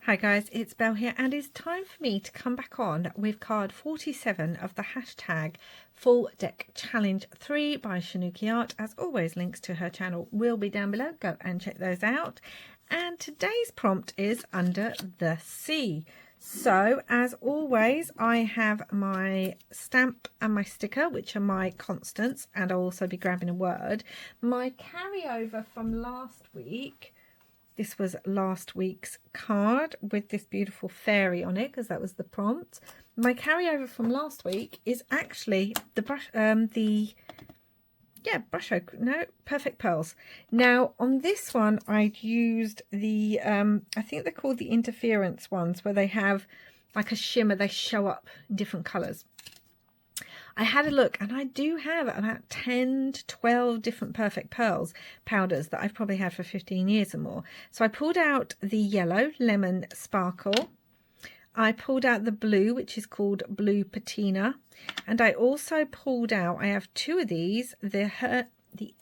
Hi guys, it's Belle here, and it's time for me to come back on with card 47 of the hashtag Full Deck Challenge 3 by Shanuki Art. As always, links to her channel will be down below. Go and check those out. And today's prompt is Under the Sea. So, as always, I have my stamp and my sticker, which are my constants, and I'll also be grabbing a word. My carryover from last week. This was last week's card with this beautiful fairy on it, because that was the prompt. My carryover from last week is actually the brush, Perfect Pearls. Now on this one, I'd used the, I think they're called the interference ones, where they have like a shimmer, they show up in different colours. I had a look, and I do have about 10 to 12 different Perfect Pearls powders that I've probably had for 15 years or more. So I pulled out the yellow Lemon Sparkle. I pulled out the blue, which is called Blue Patina. And I also pulled out, I have two of these, the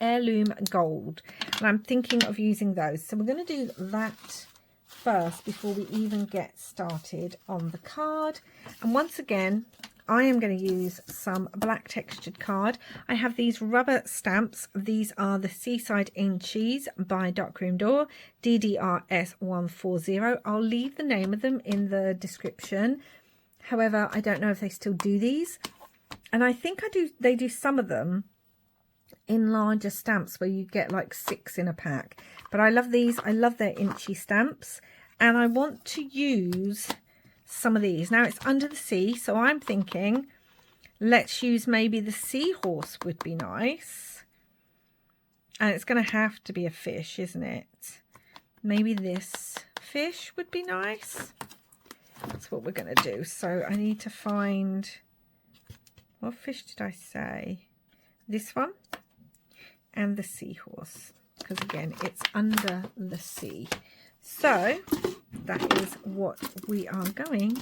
Heirloom Gold. And I'm thinking of using those. So we're going to do that first before we even get started on the card. And once again, I am going to use some black textured card. I have these rubber stamps. These are the Seaside Inchies by Darkroom DDRS 140. I'll leave the name of them in the description. However, I don't know if they still do these. And I think they do some of them in larger stamps where you get like 6 in a pack. But I love these. I love their Inchy stamps. And I want to use some of these. Now it's under the sea, so I'm thinking let's use maybe the seahorse would be nice. And it's going to have to be a fish, isn't it? Maybe this fish would be nice. That's what we're going to do. So I need to find, what fish did I say? This one and the seahorse, because again it's under the sea. So that is what we are going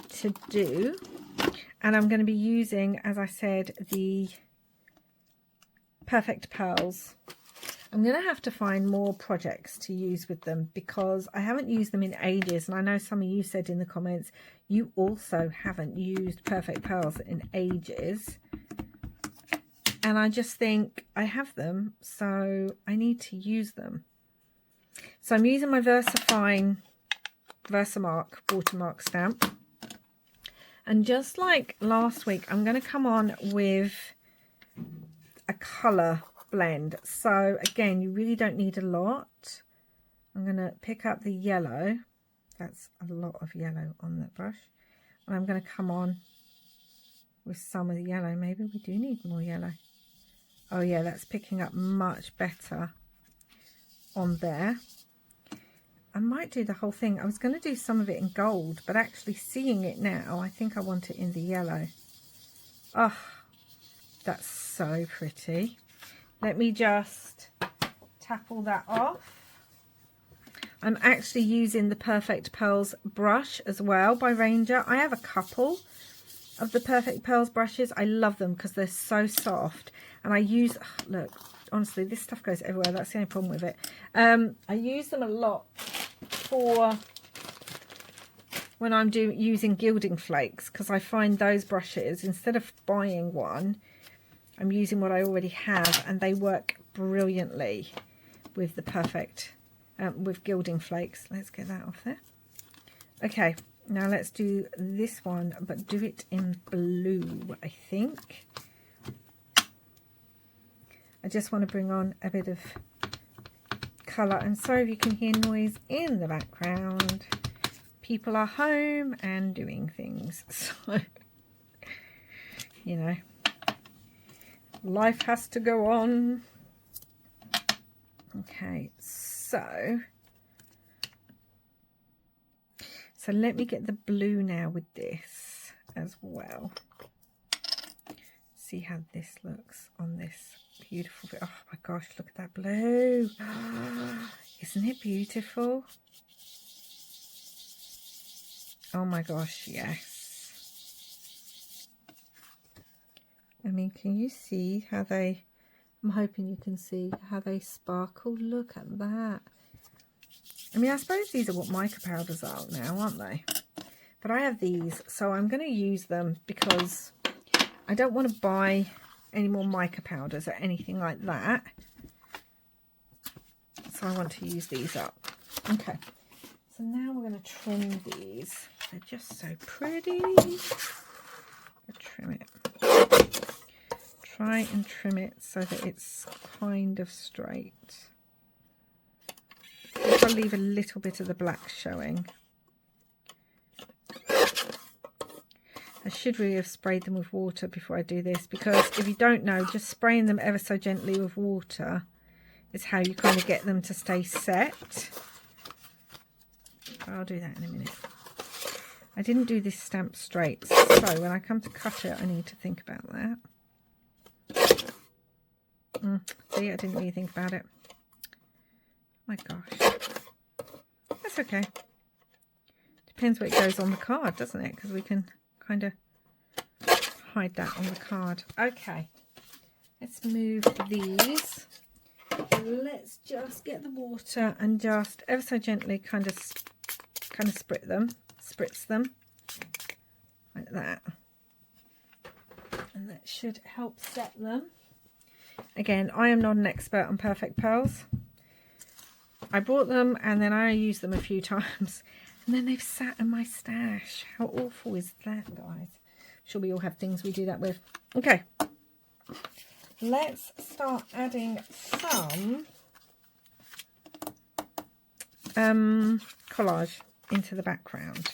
to do. And I'm going to be using, as I said, the Perfect Pearls. I'm going to have to find more projects to use with them, because I haven't used them in ages. And I know some of you said in the comments you also haven't used Perfect Pearls in ages. And I just think I have them, so I need to use them. So I'm using my Versamark watermark stamp. And just like last week, I'm going to come on with a colour blend. So again, you really don't need a lot. I'm going to pick up the yellow. That's a lot of yellow on that brush. And I'm going to come on with some of the yellow. Maybe we do need more yellow. Oh yeah, that's picking up much better on there. I might do the whole thing. I was going to do some of it in gold, but actually seeing it now, I think I want it in the yellow. Oh, that's so pretty. Let me just tap all that off. I'm actually using the Perfect Pearls brush as well by Ranger. I have a couple of the Perfect Pearls brushes. I love them because they're so soft. And I use, look, honestly, this stuff goes everywhere. That's the only problem with it. I use them a lot for when I'm using gilding flakes, because I find those brushes, instead of buying one, I'm using what I already have, and they work brilliantly with the with gilding flakes. Let's get that off there. Okay, now let's do this one, but do it in blue, I think. I just want to bring on a bit of colour. And sorry if you can hear noise in the background. People are home and doing things. So, you know, life has to go on. Okay, so let me get the blue now with this as well. See how this looks on this beautiful, oh my gosh, look at that blue. Isn't it beautiful? Oh my gosh, yes. I mean, can you see how they, I'm hoping you can see how they sparkle. Look at that. I mean, I suppose these are what mica powders are now, aren't they? But I have these, so I'm going to use them because I don't want to buy any more mica powders or anything like that. So I want to use these up. Okay, so now we're going to trim these. They're just so pretty. Trim it. Try and trim it so that it's kind of straight. I'll leave a little bit of the black showing. I should really have sprayed them with water before I do this, because if you don't know, just spraying them ever so gently with water is how you kind of get them to stay set. I'll do that in a minute. I didn't do this stamp straight, so when I come to cut it, I need to think about that. See, I didn't really think about it. My gosh. That's okay. Depends what it goes on the card, doesn't it? Because we can kind of hide that on the card. Okay. Let's move these. Let's just get the water and just ever so gently kind of spritz them like that. And that should help set them. Again, I am not an expert on Perfect Pearls. I bought them and then I used them a few times and then they've sat in my stash. How awful is that, guys? I'm sure we all have things we do that with. Okay, let's start adding some collage into the background.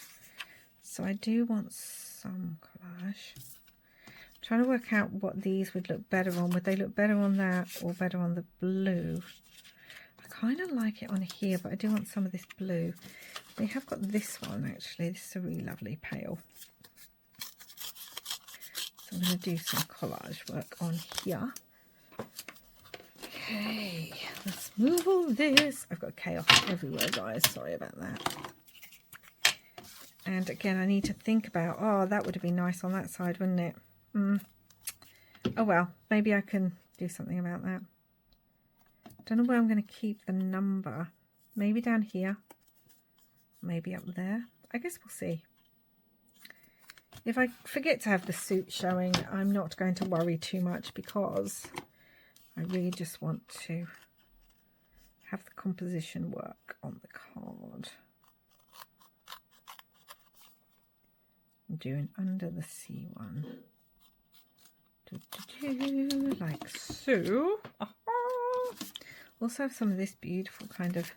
So I do want some collage. I'm trying to work out what these would look better on. Would they look better on that or better on the blue? I kind of like it on here, but I do want some of this blue. They have got this one actually. This is a really lovely pale. So I'm going to do some collage work on here. Okay, let's move all this. I've got chaos everywhere, guys. Sorry about that. And again, I need to think about, oh, that would have been nice on that side, wouldn't it? Oh well, maybe I can do something about that. Don't know where I'm going to keep the number. Maybe down here. Maybe up there. I guess we'll see. If I forget to have the suit showing, I'm not going to worry too much because I really just want to have the composition work on the card. I'm doing under the sea one. Like so. Also have some of this beautiful kind of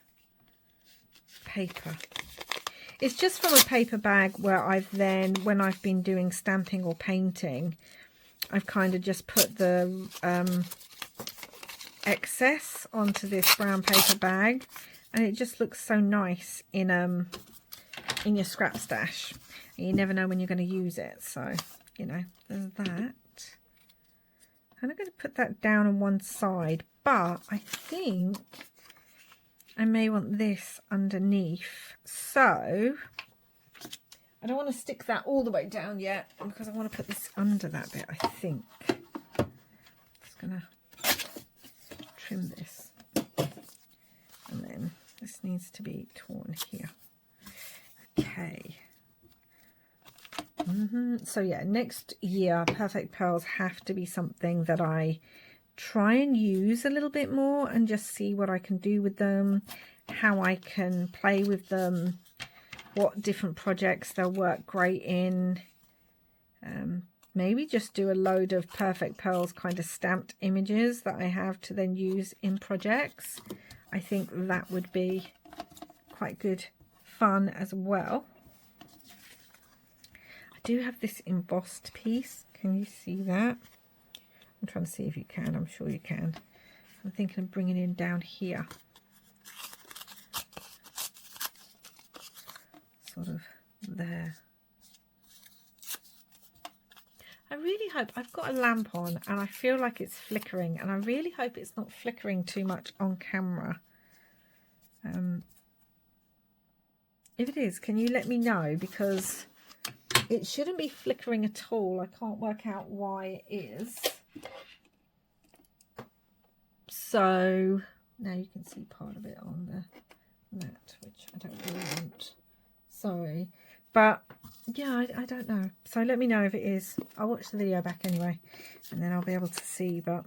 paper. It's just from a paper bag where I've then, when I've been doing stamping or painting, I've kind of just put the excess onto this brown paper bag, and it just looks so nice in your scrap stash. And you never know when you're going to use it, so you know, there's that. I'm going to put that down on one side, but I think I may want this underneath. So I don't want to stick that all the way down yet because I want to put this under that bit, I think. Just going to trim this. And then this needs to be torn here. Okay. So yeah, next year Perfect Pearls have to be something that I try and use a little bit more and just see what I can do with them, how I can play with them, what different projects they'll work great in. Maybe just do a load of Perfect Pearls kind of stamped images that I have to then use in projects. I think that would be quite good fun as well. I do have this embossed piece. Can you see that? I'm trying to see if you can. I'm sure you can. I'm thinking of bringing it down here. Sort of there. I really hope, I've got a lamp on and I feel like it's flickering, and I really hope it's not flickering too much on camera. If it is, can you let me know, because it shouldn't be flickering at all. I can't work out why it is. So now you can see part of it on the That, which I don't really want. Sorry. But yeah, I don't know. So let me know if it is. I'll watch the video back anyway, and then I'll be able to see. But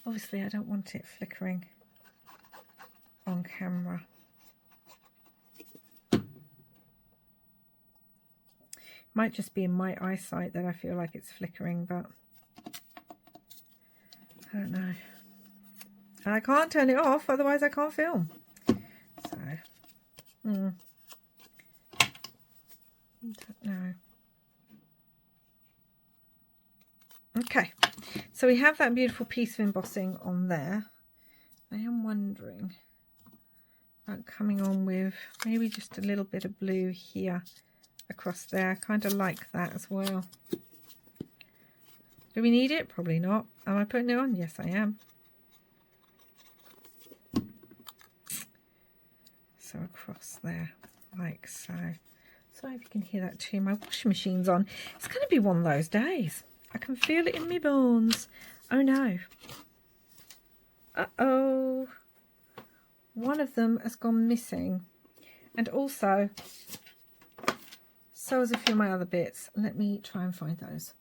obviously I don't want it flickering on camera. Might just be in my eyesight that I feel like it's flickering, but I don't know. And I can't turn it off, otherwise I can't film. So, don't know. Okay, so we have that beautiful piece of embossing on there. I am wondering about coming on with maybe just a little bit of blue here across there. I kind of like that as well. Do we need it? Probably not. Am I putting it on? Yes, I am. So across there, like so. Sorry if you can hear that too. My washing machine's on. It's going to be one of those days. I can feel it in my bones. Oh no. Uh-oh. One of them has gone missing. And also, so has a few of my other bits. Let me try and find those.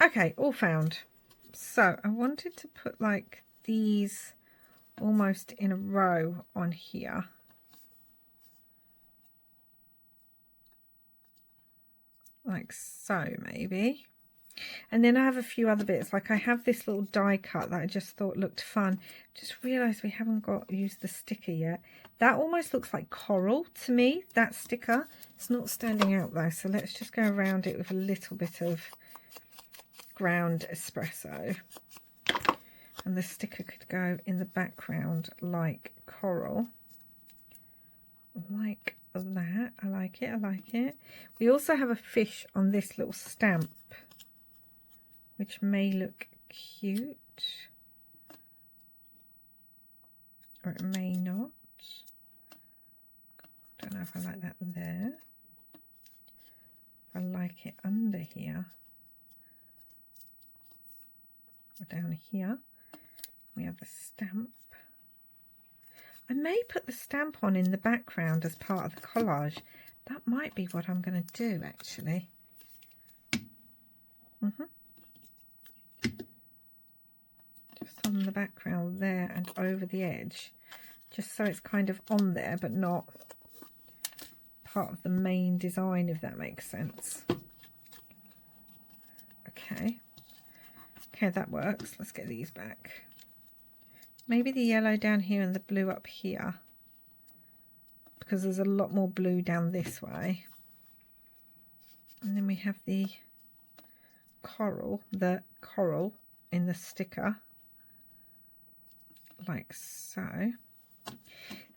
Okay, all found. So I wanted to put like these almost in a row on here. Like so maybe. And then I have a few other bits, like I have this little die cut that I just thought looked fun. Just realised we haven't used the sticker yet. That almost looks like coral to me, that sticker. It's not standing out though, so let's just go around it with a little bit of ground espresso. And the sticker could go in the background like coral. Like that. I like it, I like it. We also have a fish on this little stamp, which may look cute, or it may not. Don't know if I like that there. I like it under here, or down here. We have the stamp. I may put the stamp on in the background as part of the collage. That might be what I'm going to do actually. Just on the background there and over the edge, just so it's kind of on there but not part of the main design, if that makes sense. Okay, that works. Let's get these back. Maybe the yellow down here and the blue up here, because there's a lot more blue down this way. And then we have the coral in the sticker, like so.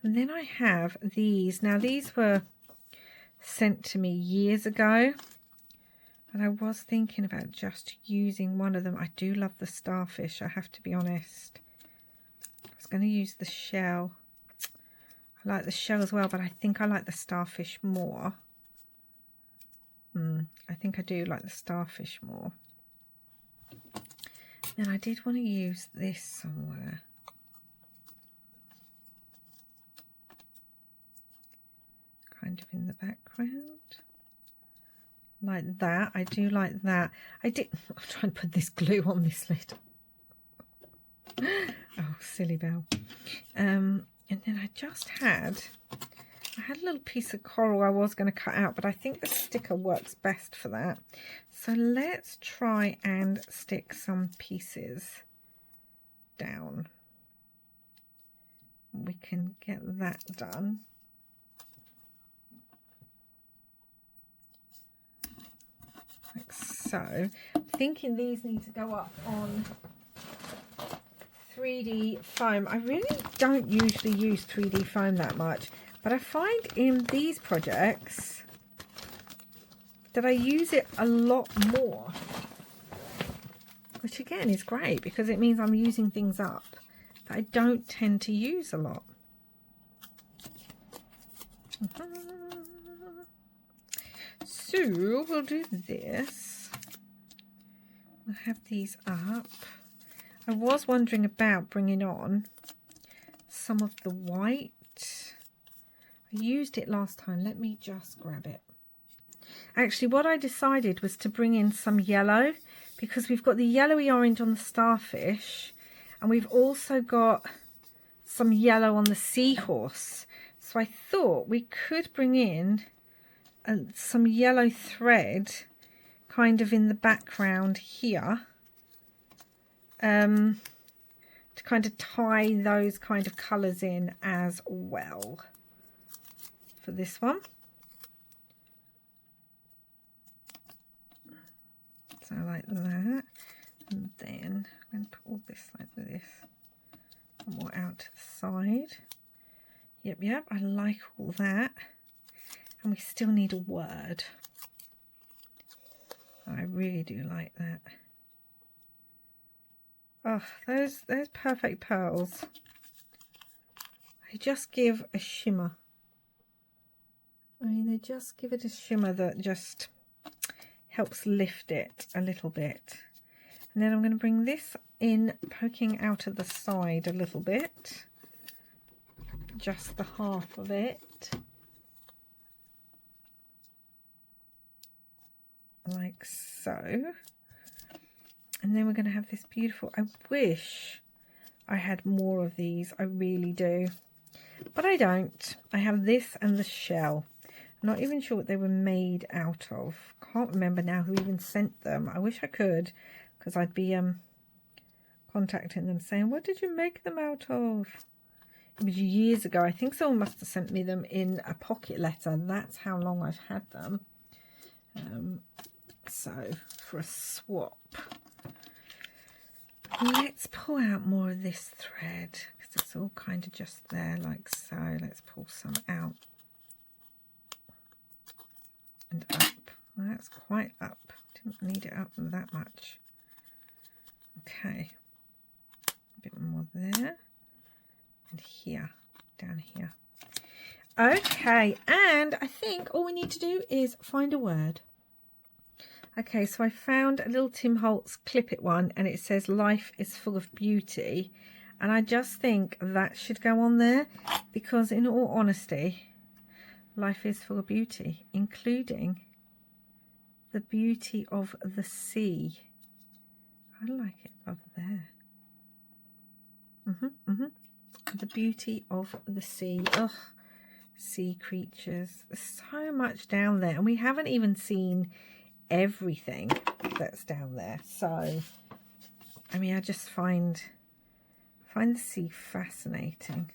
And then I have these. Now these were sent to me years ago, and I was thinking about just using one of them. I do love the starfish, I have to be honest. I was going to use the shell. I like the shell as well, but I think I like the starfish more. I think I do like the starfish more. Then I did want to use this somewhere. Kind of in the background. Like that. I do like that. I'm trying to put this glue on this lid. Oh, silly bell. And then I had a little piece of coral I was going to cut out, but I think the sticker works best for that. So let's try and stick some pieces down. We can get that done. Like so. I'm thinking these need to go up on 3D foam. I really don't usually use 3D foam that much, but I find in these projects that I use it a lot more, which again is great because it means I'm using things up that I don't tend to use a lot. So we'll do this. We'll have these up. I was wondering about bringing on some of the white I used it last time. Let me just grab it. Actually, what I decided was to bring in some yellow, because we've got the yellowy orange on the starfish, and we've also got some yellow on the seahorse. So I thought we could bring in some yellow thread kind of in the background here, to kind of tie those kind of colours in as well for this one. So like that, and then I'm going to put all this like this, more out to the side. Yep, I like all that. And we still need a word. I really do like that. Oh, those perfect pearls. They just give a shimmer. I mean, they just give it a shimmer that just helps lift it a little bit. And then I'm going to bring this in, poking out of the side a little bit. Just the half of it. Like so. And then we're going to have this beautiful, I wish I had more of these, I really do, but I don't. I have this and the shell. I'm not even sure what they were made out of. Can't remember now who even sent them. I wish I could, because I'd be contacting them saying, what did you make them out of? It was years ago. I think someone must have sent me them in a pocket letter. That's how long I've had them. So for a swap, let's pull out more of this thread, because it's all kind of just there like so. Let's pull some out and up. Well, that's quite up. Didn't need it up that much. Okay, a bit more there and here, down here. Okay, and I think all we need to do is find a word. Okay, so I found a little Tim Holtz Clip It one, and it says life is full of beauty, and I just think that should go on there, because in all honesty, life is full of beauty, including the beauty of the sea. I like it up there. The beauty of the sea. Ugh, sea creatures. There's so much down there, and we haven't even seen everything that's down there. So I mean, I just find the sea fascinating.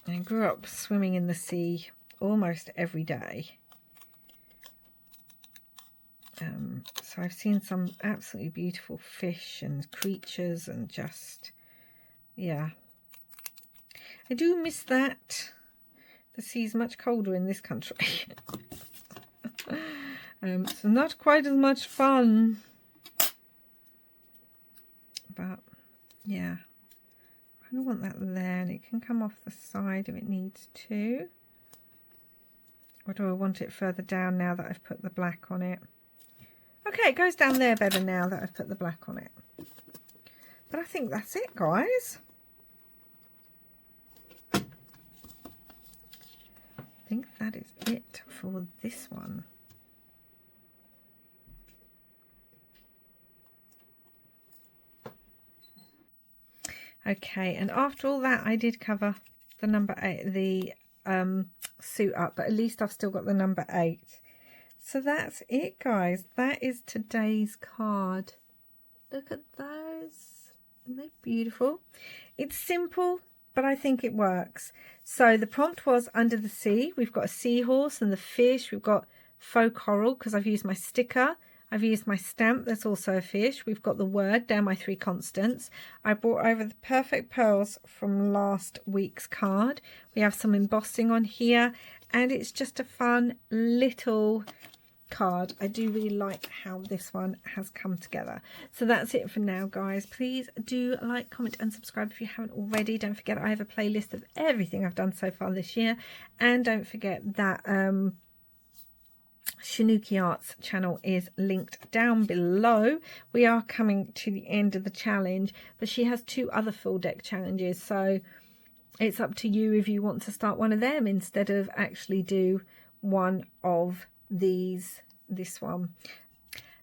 I grew up swimming in the sea almost every day, so I've seen some absolutely beautiful fish and creatures, and just, yeah, I do miss that. The sea's much colder in this country. So not quite as much fun, but yeah, I kind of want that there, and it can come off the side if it needs to. Or do I want it further down now that I've put the black on it? Okay, it goes down there better now that I've put the black on it. But I think that's it, guys. I think that is it for this one. Okay, and after all that, I did cover the number 8, the suit up, but at least I've still got the number 8. So that's it, guys. That is today's card. Look at those. Aren't they beautiful? It's simple, but I think it works. So the prompt was under the sea. We've got a seahorse and the fish. We've got faux coral because I've used my sticker. I've used my stamp, that's also a fish. We've got the word, down my 3 constants. I brought over the perfect pearls from last week's card. We have some embossing on here, and it's just a fun little card. I do really like how this one has come together. So that's it for now, guys. Please do like, comment and subscribe if you haven't already. Don't forget I have a playlist of everything I've done so far this year, and don't forget that Shanuki Arts channel is linked down below. We are coming to the end of the challenge, but she has 2 other full deck challenges, so it's up to you if you want to start one of them instead of actually do one of these, this one.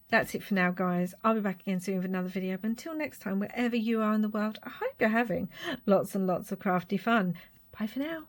That's it for now, guys. I'll be back again soon with another video. But until next time, wherever you are in the world, I hope you're having lots and lots of crafty fun. Bye for now.